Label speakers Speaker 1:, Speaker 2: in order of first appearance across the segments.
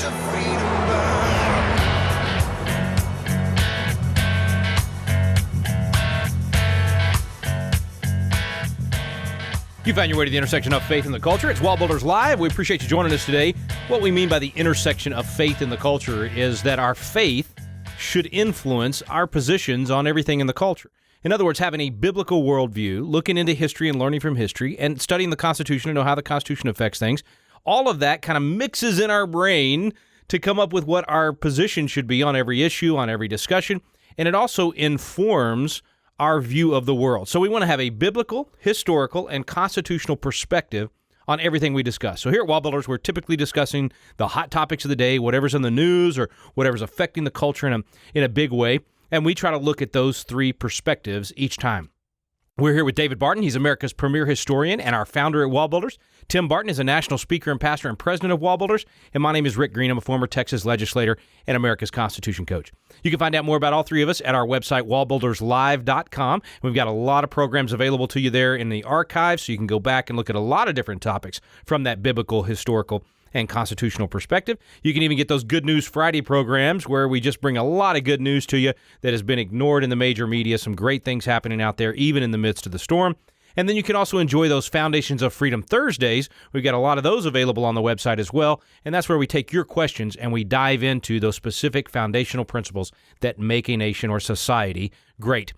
Speaker 1: your freedom burn.
Speaker 2: You found your way to the intersection of faith and the culture. It's WallBuilders Live. We appreciate you joining us today. What we mean by the intersection of faith and the culture is that our faith should influence our positions on everything in the culture. In other words, having a biblical worldview, looking into history and learning from history, and studying the Constitution to know how the Constitution affects things, all of that kind of mixes in our brain to come up with what our position should be on every issue, on every discussion, and it also informs our view of the world. So we want to have a biblical, historical, and constitutional perspective on everything we discuss. So here at WallBuilders, we're typically discussing the hot topics of the day, whatever's in the news or whatever's affecting the culture in a big way, and we try to look at those three perspectives each time. We're here with David Barton. He's America's premier historian and our founder at WallBuilders. Tim Barton is a national speaker and pastor and president of WallBuilders. And my name is Rick Green. I'm a former Texas legislator and America's Constitution coach. You can find out more about all three of us at our website, wallbuilderslive.com. We've got a lot of programs available to you there in the archive, so you can go back and look at a lot of different topics from that biblical, historical, and constitutional perspective. You can even get those Good News Friday programs where we just bring a lot of good news to you that has been ignored in the major media, some great things happening out there, even in the midst of the storm. And then you can also enjoy those Foundations of Freedom Thursdays. We've got a lot of those available on the website as well, and that's where we take your questions and we dive into those specific foundational principles that make a nation or society great.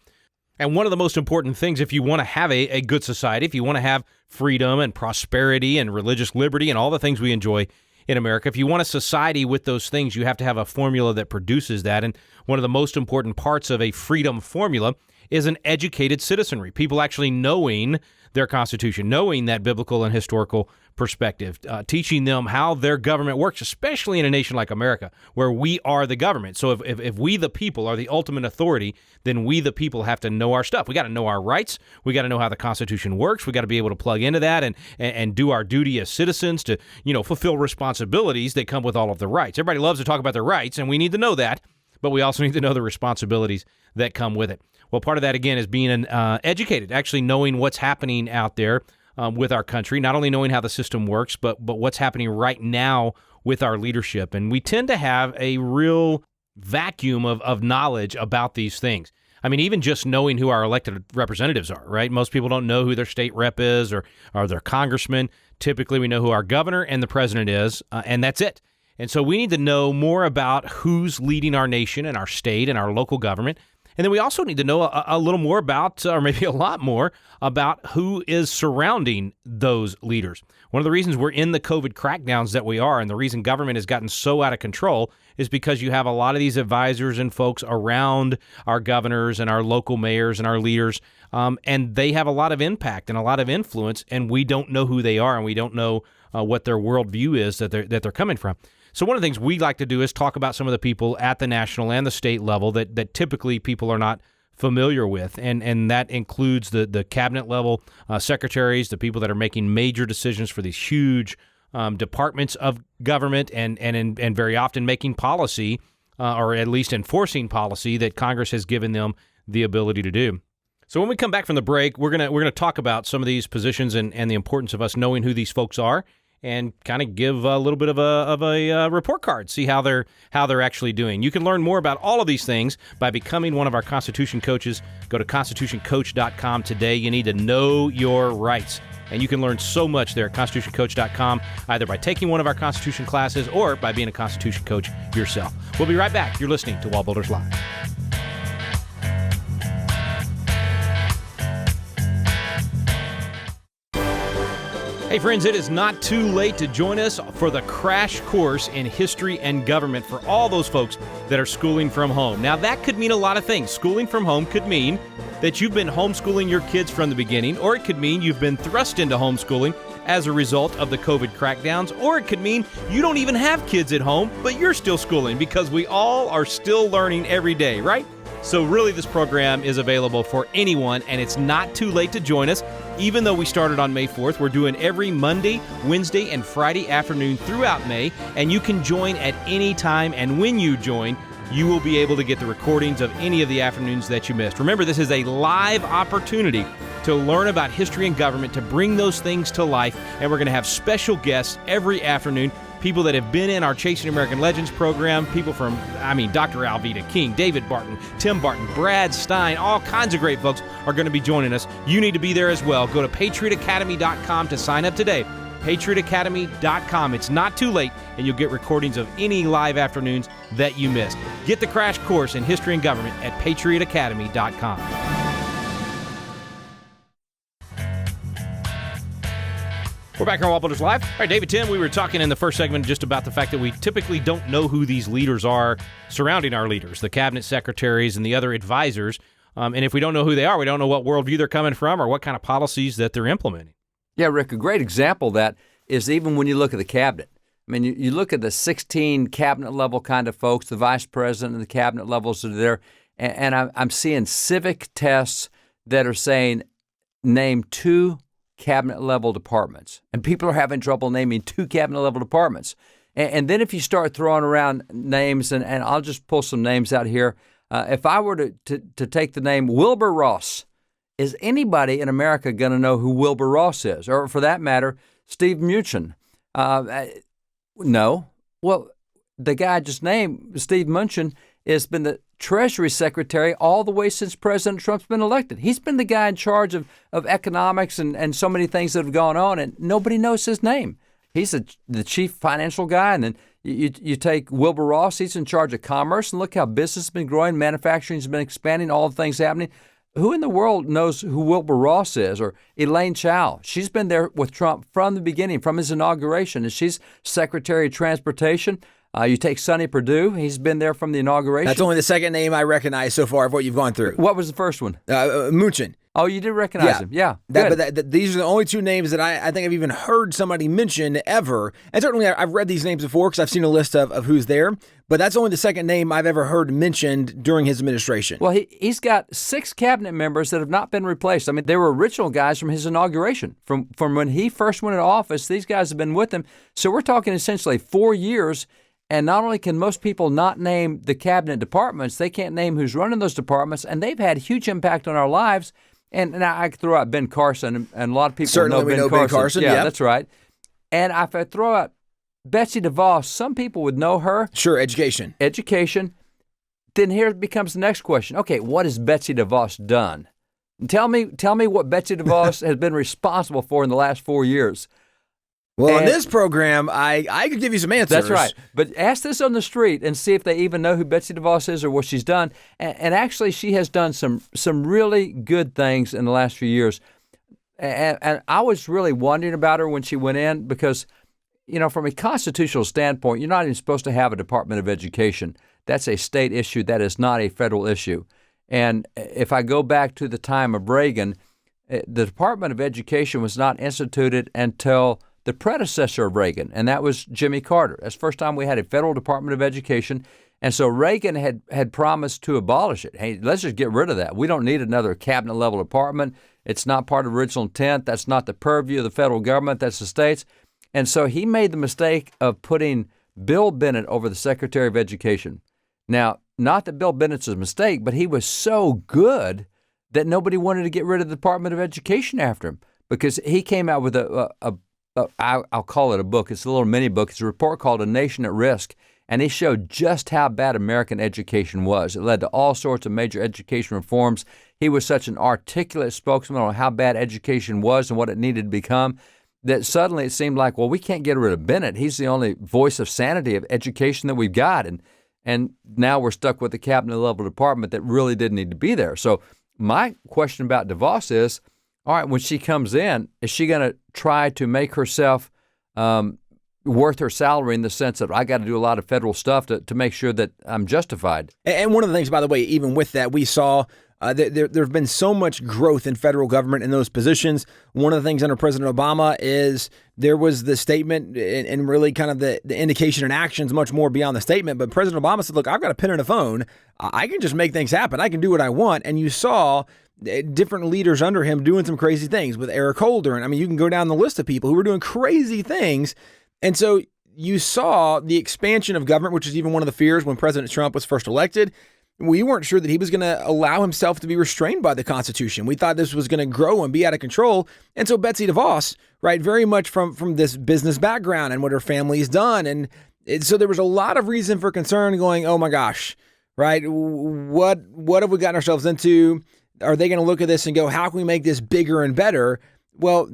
Speaker 2: And one of the most important things, if you want to have a good society, if you want to have freedom and prosperity and religious liberty and all the things we enjoy in America, if you want a society with those things, you have to have a formula that produces that. And one of the most important parts of a freedom formula is an educated citizenry, people actually knowing their Constitution, knowing that biblical and historical perspective, teaching them how their government works, especially in a nation like America, where we are the government. So if we, the people, are the ultimate authority, then we, the people, have to know our stuff. We got to know our rights. We got to know how the Constitution works. We got to be able to plug into that and do our duty as citizens to, fulfill responsibilities that come with all of the rights. Everybody loves to talk about their rights, and we need to know that, but we also need to know the responsibilities that come with it. Well, part of that, again, is being educated, actually knowing what's happening out there with our country, not only knowing how the system works, but what's happening right now with our leadership. And we tend to have a real vacuum of knowledge about these things. I mean, even just knowing who our elected representatives are, right? Most people don't know who their state rep is or their congressman. Typically, we know who our governor and the president is, and that's it. And so we need to know more about who's leading our nation and our state and our local government. And then we also need to know a little more about, or maybe a lot more, about who is surrounding those leaders. One of the reasons we're in the COVID crackdowns that we are, and the reason government has gotten so out of control, is because you have a lot of these advisors and folks around our governors and our local mayors and our leaders, and they have a lot of impact and a lot of influence, and we don't know who they are, and we don't know what their worldview is that they're coming from. So one of the things we like to do is talk about some of the people at the national and the state level that typically people are not familiar with, and that includes the cabinet level secretaries, the people that are making major decisions for these huge departments of government, and very often making policy or at least enforcing policy that Congress has given them the ability to do. So when we come back from the break, we're gonna talk about some of these positions and the importance of us knowing who these folks are, and kind of give a little bit of a report card, see how they're actually doing. You can learn more about all of these things by becoming one of our Constitution coaches. Go to constitutioncoach.com today. You need to know your rights. And you can learn so much there at constitutioncoach.com, either by taking one of our Constitution classes or by being a Constitution coach yourself. We'll be right back. You're listening to WallBuilders Live. Hey friends, it is not too late to join us for the crash course in history and government for all those folks that are schooling from home. Now that could mean a lot of things. Schooling from home could mean that you've been homeschooling your kids from the beginning, or it could mean you've been thrust into homeschooling as a result of the COVID crackdowns, or it could mean you don't even have kids at home, but you're still schooling, because we all are still learning every day, right? So really, this program is available for anyone, and it's not too late to join us. Even though we started on May 4th, we're doing every Monday, Wednesday, and Friday afternoon throughout May, and you can join at any time, and when you join, you will be able to get the recordings of any of the afternoons that you missed. Remember, this is a live opportunity to learn about history and government, to bring those things to life, and we're going to have special guests every afternoon, people that have been in our Chasing American Legends program, people from, Dr. Alveda King, David Barton, Tim Barton, Brad Stein, all kinds of great folks are going to be joining us. You need to be there as well. Go to patriotacademy.com to sign up today. patriotacademy.com. It's not too late, and you'll get recordings of any live afternoons that you missed. Get the crash course in history and government at patriotacademy.com. We're back here on WallBuilders Live. All right, David, Tim, we were talking in the first segment just about the fact that we typically don't know who these leaders are surrounding our leaders, the cabinet secretaries and the other advisors. And if we don't know who they are, we don't know what worldview they're coming from or what kind of policies that they're implementing.
Speaker 3: Yeah, Rick, a great example of that is even when you look at the cabinet. I mean, you look at the 16 cabinet-level kind of folks, the vice president and the cabinet levels that are there, and I'm seeing civic tests that are saying name 2 cabinet-level departments. And people are having trouble naming 2 cabinet-level departments. And then if you start throwing around names, and I'll just pull some names out here. If I were to take the name Wilbur Ross, is anybody in America going to know who Wilbur Ross is? Or for that matter, Steve Mnuchin? No. Well, the guy I just named, Steve Mnuchin, has been the Treasury Secretary all the way since President Trump's been elected. He's been the guy in charge of economics and so many things that have gone on, and nobody knows his name. He's the chief financial guy, and then you take Wilbur Ross, he's in charge of commerce, and look how business has been growing, manufacturing has been expanding, all the things happening. Who in the world knows who Wilbur Ross is? Or Elaine Chao. She's been there with Trump from the beginning, from his inauguration, and she's Secretary of Transportation. You take Sonny Perdue. He's been there from the inauguration.
Speaker 4: That's only the second name I recognize so far of what you've gone through.
Speaker 3: What was the first one?
Speaker 4: Mnuchin.
Speaker 3: Oh, you did recognize him. Yeah.
Speaker 4: These are the only 2 names that I think I've even heard somebody mention ever. And certainly I've read these names before because I've seen a list of who's there. But that's only the second name I've ever heard mentioned during his administration.
Speaker 3: Well, he's got 6 cabinet members that have not been replaced. I mean, they were original guys from his inauguration. From when he first went into office, these guys have been with him. So we're talking essentially 4 years. And not only can most people not name the cabinet departments, they can't name who's running those departments, and they've had huge impact on our lives. And I could throw out Ben Carson, and a lot of people
Speaker 4: certainly
Speaker 3: know Ben Carson.
Speaker 4: Yeah,
Speaker 3: that's right. And if I throw out Betsy DeVos, some people would know her.
Speaker 4: Sure, education.
Speaker 3: Then here becomes the next question. Okay, what has Betsy DeVos done? Tell me what Betsy DeVos has been responsible for in the last 4 years.
Speaker 4: Well, in this program, I could give you some answers.
Speaker 3: That's right. But ask this on the street and see if they even know who Betsy DeVos is or what she's done. And actually, she has done some really good things in the last few years. And I was really wondering about her when she went in because, from a constitutional standpoint, you're not even supposed to have a Department of Education. That's a state issue. That is not a federal issue. And if I go back to the time of Reagan, the Department of Education was not instituted until the predecessor of Reagan, and that was Jimmy Carter. That's the first time we had a federal Department of Education. And so Reagan had promised to abolish it. Hey, let's just get rid of that. We don't need another cabinet-level department. It's not part of the original intent. That's not the purview of the federal government. That's the states. And so he made the mistake of putting Bill Bennett over the Secretary of Education. Now, not that Bill Bennett's a mistake, but he was so good that nobody wanted to get rid of the Department of Education after him because he came out with I'll call it a book. It's a little mini book. It's a report called A Nation at Risk, and he showed just how bad American education was. It led to all sorts of major education reforms. He was such an articulate spokesman on how bad education was and what it needed to become that suddenly it seemed like, well, we can't get rid of Bennett. He's the only voice of sanity of education that we've got, and now we're stuck with the cabinet-level department that really didn't need to be there. So my question about DeVos is, all right, when she comes in, is she going to try to make herself worth her salary in the sense that I got to do a lot of federal stuff to make sure that I'm justified?
Speaker 4: And one of the things, by the way, even with that, we saw there have been so much growth in federal government in those positions. One of the things under President Obama is there was the statement and really kind of the indication and actions much more beyond the statement. But President Obama said, look, I've got a pen and a phone. I can just make things happen. I can do what I want. And you saw different leaders under him doing some crazy things with Eric Holder. And I mean, you can go down the list of people who were doing crazy things. And so you saw the expansion of government, which is even one of the fears when President Trump was first elected. we weren't sure that he was going to allow himself to be restrained by the Constitution. We thought this was going to grow and be out of control. And so Betsy DeVos, right, very much from this business background and what her family's done. And so there was a lot of reason for concern going, oh my gosh, right, what have we gotten ourselves into? Are they going to look at this and go, how can we make this bigger and better? Well,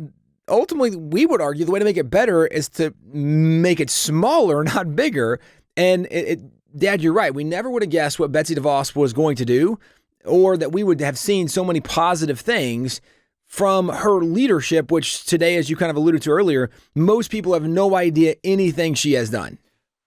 Speaker 4: ultimately, we would argue the way to make it better is to make it smaller, not bigger. And Dad, you're right. We never would have guessed what Betsy DeVos was going to do, or that we would have seen so many positive things from her leadership, which today, as you kind of alluded to earlier, most people have no idea anything she has done.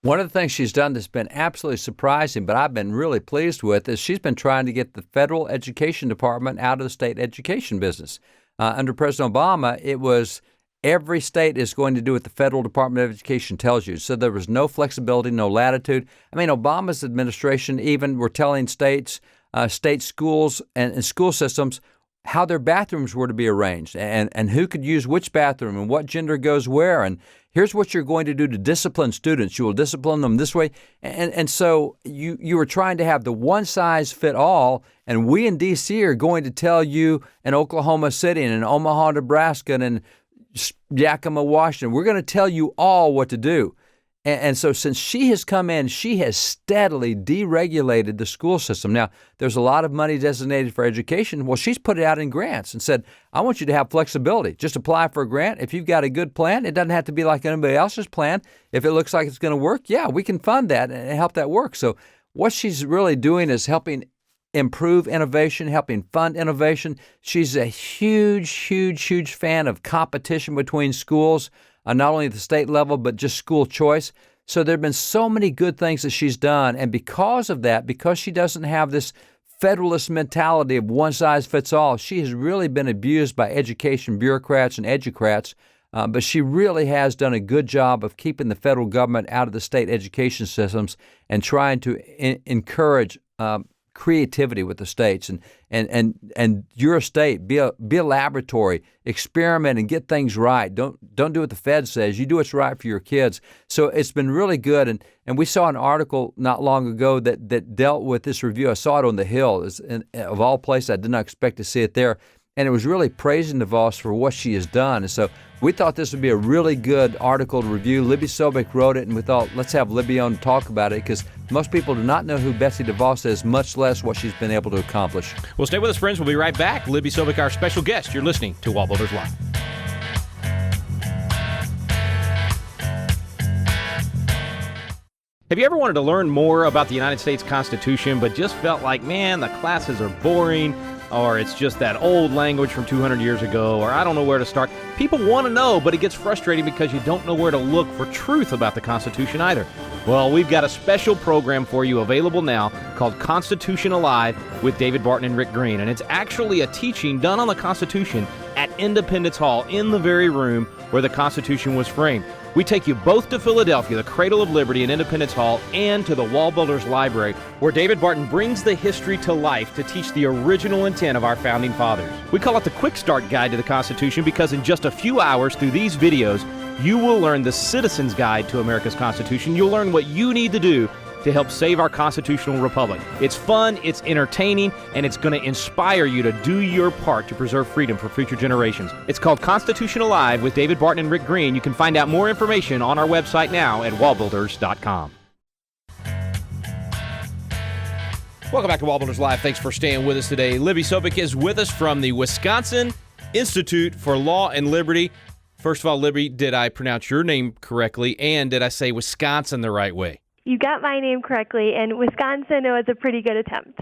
Speaker 3: One of the things she's done that's been absolutely surprising, but I've been really pleased with, is she's been trying to get the federal education department out of the state education business. Under President Obama, it was every state is going to do what the federal Department of Education tells you. So there was no flexibility, no latitude. I mean, Obama's administration even were telling states, state schools and school systems how their bathrooms were to be arranged and who could use which bathroom and what gender goes where. And here's what you're going to do to discipline students. You will discipline them this way. And so you were trying to have the one size fit all. And we in D.C. are going to tell you in Oklahoma City and in Omaha, Nebraska and in Yakima, Washington, we're going to tell you all what to do. And so since she has come in, she has steadily deregulated the school system. Now, there's a lot of money designated for education. Well, she's put it out in grants and said, I want you to have flexibility. Just apply for a grant. If you've got a good plan, it doesn't have to be like anybody else's plan. If it looks like it's going to work, yeah, we can fund that and help that work. So what she's really doing is helping improve innovation, helping fund innovation. She's a huge fan of competition between schools. Not only at the state level, but just school choice. So there have been so many good things that she's done. And because of that, because she doesn't have this federalist mentality of one size fits all, she has really been abused by education bureaucrats and educrats. But she really has done a good job of keeping the federal government out of the state education systems and trying to encourage creativity with the states and your state be a laboratory, experiment and get things right. Don't do what the Fed says. You do what's right for your kids. So it's been really good. And we saw an article not long ago that dealt with this review. I saw it on the Hill. Of all places, I did not expect to see it there. And it was really praising DeVos for what she has done. And so we thought this would be a really good article to review. Libby Sobic wrote it, and we thought, let's have Libby on to talk about it, because most people do not know who Betsy DeVos is, much less what she's been able to accomplish.
Speaker 2: Well, stay with us, friends. We'll be right back. Libby Sobic, our special guest. You're listening to WallBuilders Live. Have you ever wanted to learn more about the United States Constitution, but just felt like, man, the classes are boring, or it's just that old language from 200 years ago, or I don't know where to start? People want to know, but it gets frustrating because you don't know where to look for truth about the Constitution either. Well, we've got a special program for you available now called Constitution Alive with David Barton and Rick Green, and it's actually a teaching done on the Constitution at Independence Hall in the very room where the Constitution was framed. We take you both to Philadelphia, the cradle of liberty in Independence Hall, and to the WallBuilders Library, where David Barton brings the history to life to teach the original intent of our founding fathers. We call it the Quick Start Guide to the Constitution because in just a few hours through these videos, you will learn the Citizen's Guide to America's Constitution. You'll learn what you need to do to help save our constitutional republic. It's fun, it's entertaining, and it's going to inspire you to do your part to preserve freedom for future generations. It's called Constitution Alive with David Barton and Rick Green. You can find out more information on our website now at wallbuilders.com. Welcome back to WallBuilders Live. Thanks for staying with us today. Libby Sobic is with us from the Wisconsin Institute for Law and Liberty. First of all, Libby, did I pronounce your name correctly, and did I say Wisconsin the right way?
Speaker 5: You got my name correctly. In Wisconsin, it was a pretty good attempt.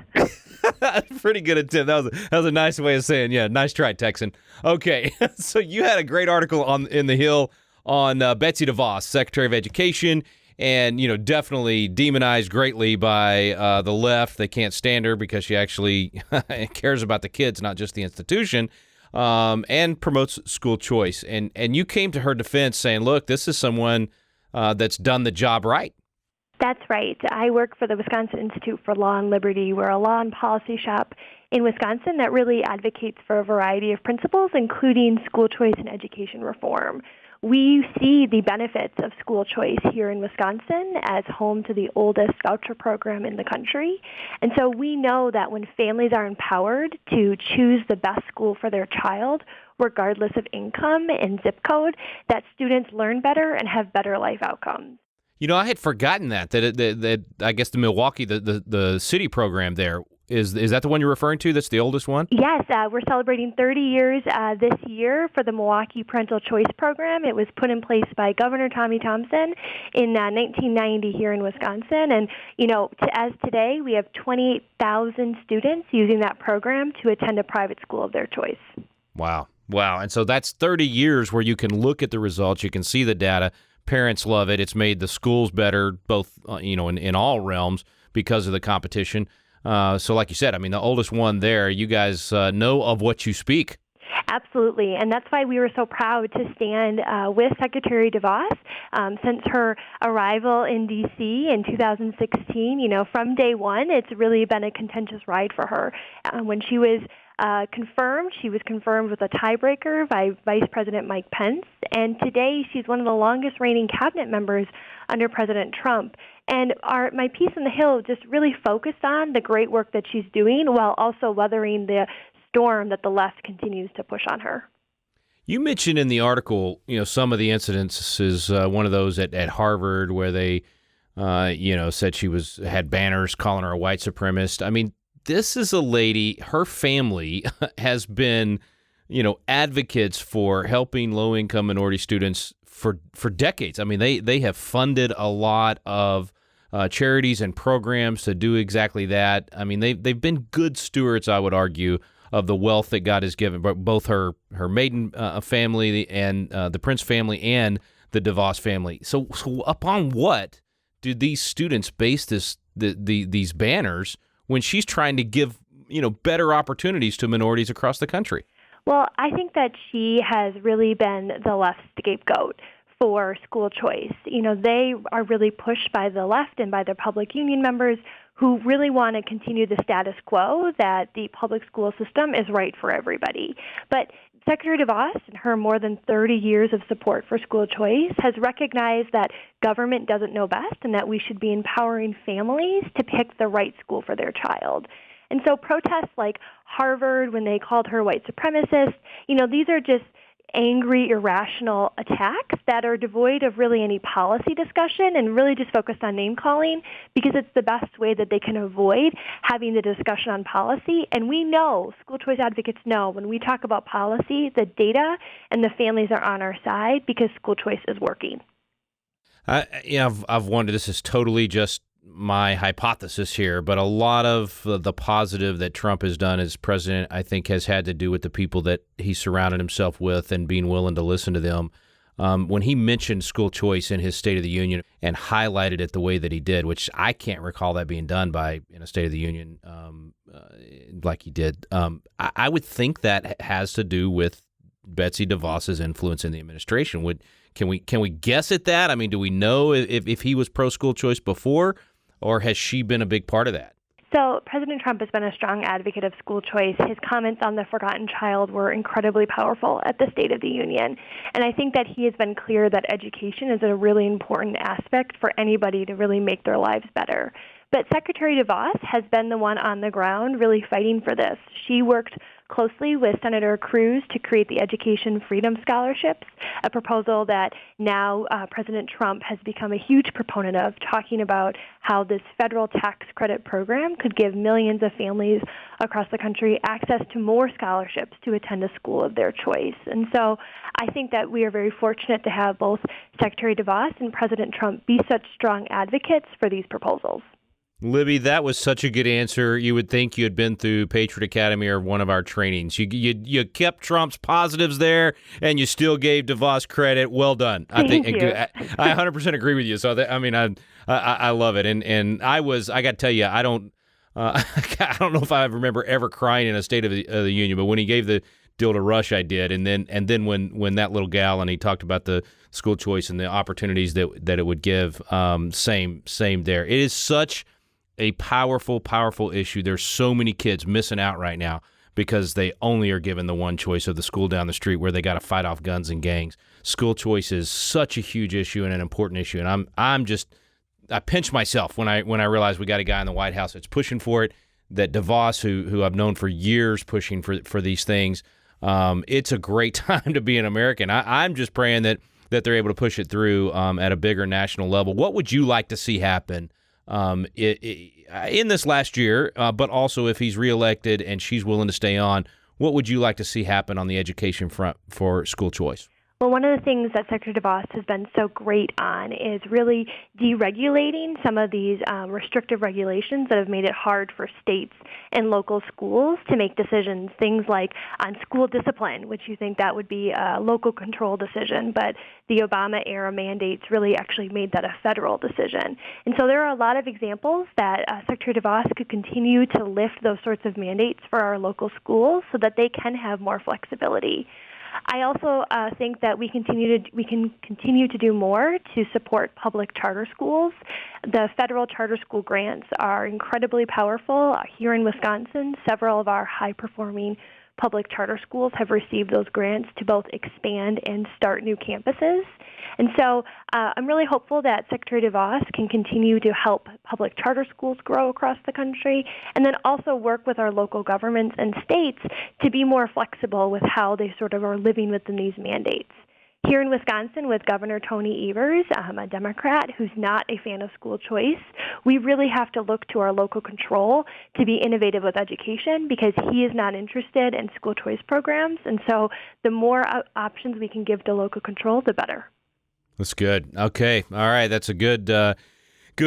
Speaker 2: Pretty good attempt. That was a nice way of saying, yeah, nice try, Texan. Okay, so you had a great article in the Hill on Betsy DeVos, Secretary of Education, and definitely demonized greatly by the left. They can't stand her because she actually cares about the kids, not just the institution, and promotes school choice. And you came to her defense saying, look, this is someone that's done the job right.
Speaker 5: That's right. I work for the Wisconsin Institute for Law and Liberty. We're a law and policy shop in Wisconsin that really advocates for a variety of principles, including school choice and education reform. we see the benefits of school choice here in Wisconsin as home to the oldest voucher program in the country. And so we know that when families are empowered to choose the best school for their child, regardless of income and zip code, that students learn better and have better life outcomes.
Speaker 2: You know, I had forgotten that I guess the Milwaukee, the city program there, is that the one you're referring to that's the oldest one?
Speaker 5: Yes, we're celebrating 30 years this year for the Milwaukee Parental Choice Program. It was put in place by Governor Tommy Thompson in 1990 here in Wisconsin. And, you know, as today, we have 28,000 students using that program to attend a private school of their choice.
Speaker 2: Wow. And so that's 30 years where you can look at the results, you can see the data. Parents love it. It's made the schools better, both in all realms because of the competition. So like you said, I mean, the oldest one there, you guys know of what you speak.
Speaker 5: Absolutely, and that's why we were so proud to stand with Secretary DeVos since her arrival in D.C. in 2016. You know, from day one, it's really been a contentious ride for her. When she was confirmed with a tiebreaker by Vice President Mike Pence, and today she's one of the longest-reigning cabinet members under President Trump. And my piece in the Hill just really focused on the great work that she's doing while also weathering the storm that the left continues to push on her.
Speaker 2: You mentioned in the article, some of the incidents is one of those at Harvard where they, said she had banners calling her a white supremacist. I mean, this is a lady, her family has been, advocates for helping low-income minority students for decades. I mean, they have funded a lot of charities and programs to do exactly that. I mean, they've been good stewards, I would argue, of the wealth that God has given, both her maiden family and the Prince family and the DeVos family. So upon what do these students base these banners when she's trying to give better opportunities to minorities across the country?
Speaker 5: Well, I think that she has really been the left scapegoat for school choice. They are really pushed by the left and by their public union members who really want to continue the status quo that the public school system is right for everybody. But Secretary DeVos, in her more than 30 years of support for school choice, has recognized that government doesn't know best and that we should be empowering families to pick the right school for their child. And so protests like Harvard, when they called her white supremacist, these are just angry, irrational attacks that are devoid of really any policy discussion and really just focused on name-calling because it's the best way that they can avoid having the discussion on policy. And we know, school choice advocates know, when we talk about policy, the data and the families are on our side because school choice is working.
Speaker 2: I've wondered, this is totally just my hypothesis here, but a lot of the positive that Trump has done as president, I think, has had to do with the people that he surrounded himself with and being willing to listen to them. When he mentioned school choice in his State of the Union and highlighted it the way that he did, which I can't recall that being done in a State of the Union like he did, I would think that has to do with Betsy DeVos's influence in the administration. Can we guess at that? I mean, do we know if he was pro-school choice before, or has she been a big part of that?
Speaker 5: So President Trump has been a strong advocate of school choice. His comments on the forgotten child were incredibly powerful at the State of the Union. And I think that he has been clear that education is a really important aspect for anybody to really make their lives better. But Secretary DeVos has been the one on the ground really fighting for this. She worked closely with Senator Cruz to create the Education Freedom Scholarships, a proposal that now President Trump has become a huge proponent of, talking about how this federal tax credit program could give millions of families across the country access to more scholarships to attend a school of their choice. And so I think that we are very fortunate to have both Secretary DeVos and President Trump be such strong advocates for these proposals.
Speaker 2: Libby, that was such a good answer. You would think you had been through Patriot Academy or one of our trainings. You kept Trump's positives there, and you still gave DeVos credit. Well done.
Speaker 5: Thank you.
Speaker 2: I 100% agree with you. So I love it. And I got to tell you, I don't know if I remember ever crying in a State of the Union, but when he gave the deal to Rush, I did. And then when that little gal and he talked about the school choice and the opportunities that it would give, same there. It is such a powerful issue. There's so many kids missing out right now because they only are given the one choice of the school down the street where they got to fight off guns and gangs. School choice is such a huge issue and an important issue, and I pinch myself when I realize we got a guy in the White House that's pushing for it. That DeVos, who I've known for years, pushing for these things. It's a great time to be an American. I'm just praying that they're able to push it through at a bigger national level. What would you like to see happen in this last year, but also if he's reelected and she's willing to stay on, what would you like to see happen on the education front for school choice?
Speaker 5: Well, one of the things that Secretary DeVos has been so great on is really deregulating some of these restrictive regulations that have made it hard for states and local schools to make decisions, things like on school discipline, which you think that would be a local control decision, but the Obama-era mandates really actually made that a federal decision. And so there are a lot of examples that Secretary DeVos could continue to lift those sorts of mandates for our local schools so that they can have more flexibility. I also think that we can continue to do more to support public charter schools. The federal charter school grants are incredibly powerful. Here in Wisconsin, several of our high-performing public charter schools have received those grants to both expand and start new campuses. And so I'm really hopeful that Secretary DeVos can continue to help public charter schools grow across the country, and then also work with our local governments and states to be more flexible with how they sort of are living within these mandates. Here in Wisconsin, with Governor Tony Evers, a Democrat who's not a fan of school choice, we really have to look to our local control to be innovative with education because he is not interested in school choice programs. And so the more options we can give to local control, the better.
Speaker 2: That's good. Okay. All right. That's a good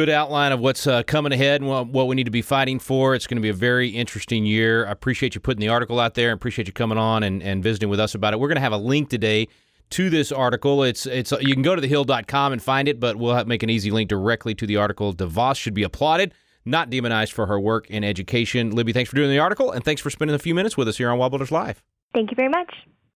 Speaker 2: outline of what's coming ahead and what we need to be fighting for. It's going to be a very interesting year. I appreciate you putting the article out there and appreciate you coming on and visiting with us about it. We're going to have a link today to this article. It's you can go to thehill.com and find it, but we'll make an easy link directly to the article. DeVos should be applauded, not demonized for her work in education. Libby, thanks for doing the article, and thanks for spending a few minutes with us here on WallBuilders Live.
Speaker 5: Thank you very much.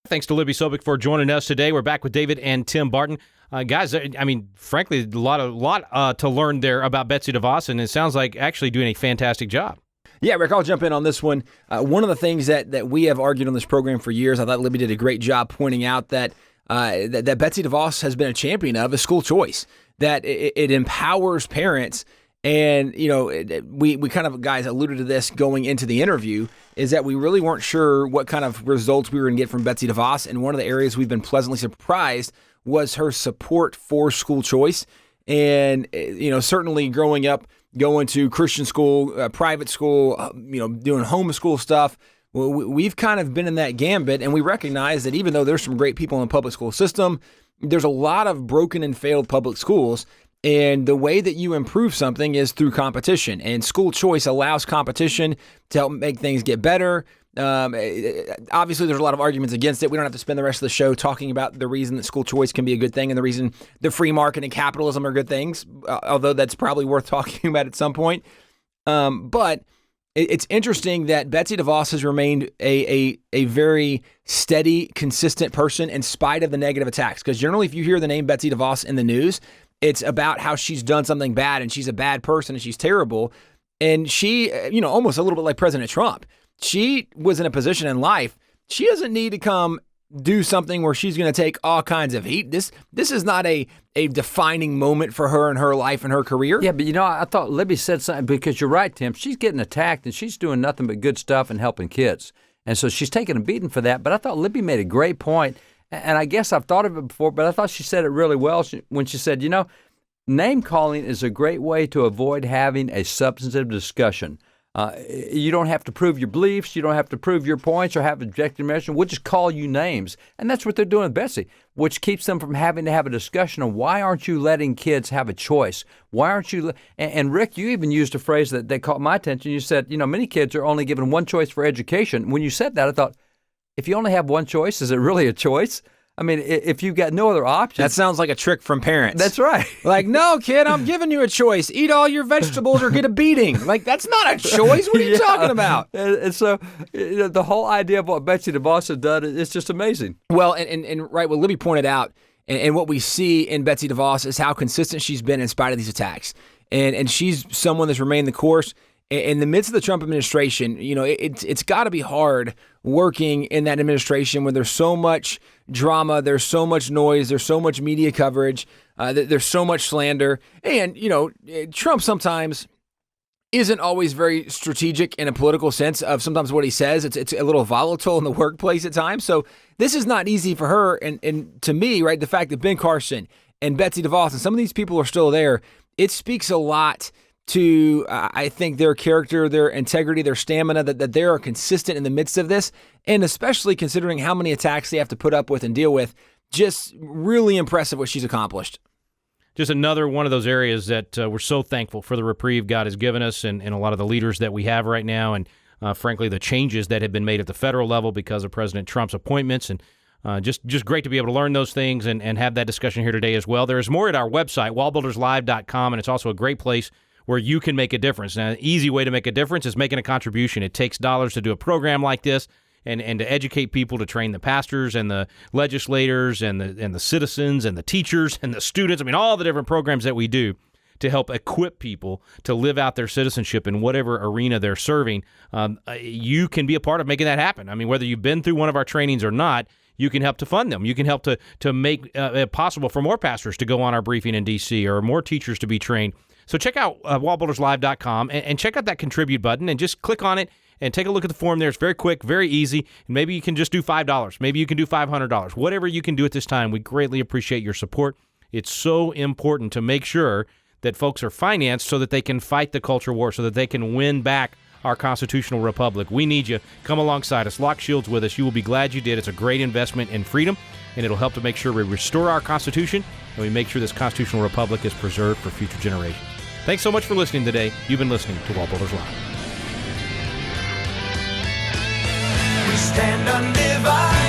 Speaker 2: Thanks to Libby Sobic for joining us today. We're back with David and Tim Barton. Guys, I mean, frankly, a lot to learn there about Betsy DeVos, and it sounds like actually doing a fantastic job.
Speaker 4: Yeah, Rick, I'll jump in on this one. One of the things that we have argued on this program for years, I thought Libby did a great job pointing out that Betsy DeVos has been a champion of is school choice, that it empowers parents. And, you know, we kind of, guys, alluded to this going into the interview, is that we really weren't sure what kind of results we were going to get from Betsy DeVos. And one of the areas we've been pleasantly surprised was her support for school choice. And, you know, certainly growing up, going to Christian school, private school, you know, doing homeschool stuff, we've kind of been in that gambit, and we recognize that even though there's some great people in the public school system, there's a lot of broken and failed public schools. And the way that you improve something is through competition. And school choice allows competition to help make things get better. Obviously, there's a lot of arguments against it. We don't have to spend the rest of the show talking about the reason that school choice can be a good thing and the reason the free market and capitalism are good things, although that's probably worth talking about at some point. But it's interesting that Betsy DeVos has remained a very steady, consistent person in spite of the negative attacks. Because generally, if you hear the name Betsy DeVos in the news, it's about how she's done something bad and she's a bad person and she's terrible. And she, you know, almost a little bit like President Trump. She was in a position in life. She doesn't need to come do something where she's going to take all kinds of heat. This is not a defining moment for her in her life and her career.
Speaker 3: Yeah, but you know, I thought Libby said something, because you're right, Tim. She's getting attacked and she's doing nothing but good stuff and helping kids. And so she's taking a beating for that. But I thought Libby made a great point. And I guess I've thought of it before, but I thought she said it really well when she said, you know, name calling is a great way to avoid having a substantive discussion. You don't have to prove your beliefs. You don't have to prove your points or have objective measure. We'll just call you names. And that's what they're doing with Betsy, which keeps them from having to have a discussion on why aren't you letting kids have a choice? Why aren't you? And Rick, you even used a phrase that caught my attention. You said, you know, many kids are only given one choice for education. When you said that, I thought, if you only have one choice, is it really a choice? I mean, if you've got no other options.
Speaker 4: That sounds like a trick from parents.
Speaker 3: That's right.
Speaker 4: Like, no, kid, I'm giving you a choice. Eat all your vegetables or get a beating. Like, that's not a choice. What are you talking about?
Speaker 3: And so the whole idea of what Betsy DeVos has done is just amazing.
Speaker 4: Well, and right, what Libby pointed out, and what we see in Betsy DeVos is how consistent she's been in spite of these attacks. And she's someone that's remained the course. in the midst of the Trump administration, it's got to be hard working in that administration when there's so much drama, there's so much noise, there's so much media coverage, there's so much slander. And, Trump sometimes isn't always very strategic in a political sense of sometimes what he says. It's a little volatile in the workplace at times. So this is not easy for her. And to me, right, the fact that Ben Carson and Betsy DeVos and some of these people are still there, it speaks a lot to, I think, their character, their integrity, their stamina, that they are consistent in the midst of this. And especially considering how many attacks they have to put up with and deal with, just really impressive what she's accomplished.
Speaker 2: Just another one of those areas that we're so thankful for the reprieve God has given us and a lot of the leaders that we have right now. And frankly, the changes that have been made at the federal level because of President Trump's appointments. And just great to be able to learn those things and have that discussion here today as well. There's more at our website, wallbuilderslive.com, and it's also a great place where you can make a difference. Now, an easy way to make a difference is making a contribution. It takes dollars to do a program like this and to educate people, to train the pastors and the legislators and the citizens and the teachers and the students. I mean, all the different programs that we do to help equip people to live out their citizenship in whatever arena they're serving. You can be a part of making that happen. I mean, whether you've been through one of our trainings or not, you can help to fund them. You can help to make it possible for more pastors to go on our briefing in D.C. or more teachers to be trained. So check out wallbuilderslive.com and check out that contribute button and just click on it and take a look at the form there. It's very quick, very easy. And maybe you can just do $5. Maybe you can do $500. Whatever you can do at this time, we greatly appreciate your support. It's so important to make sure that folks are financed so that they can fight the culture war, so that they can win back our constitutional republic. We need you. Come alongside us. Lock shields with us. You will be glad you did. It's a great investment in freedom, and it'll help to make sure we restore our Constitution and we make sure this constitutional republic is preserved for future generations. Thanks so much for listening today. You've been listening to WallBuilders Live.
Speaker 1: We stand undivided.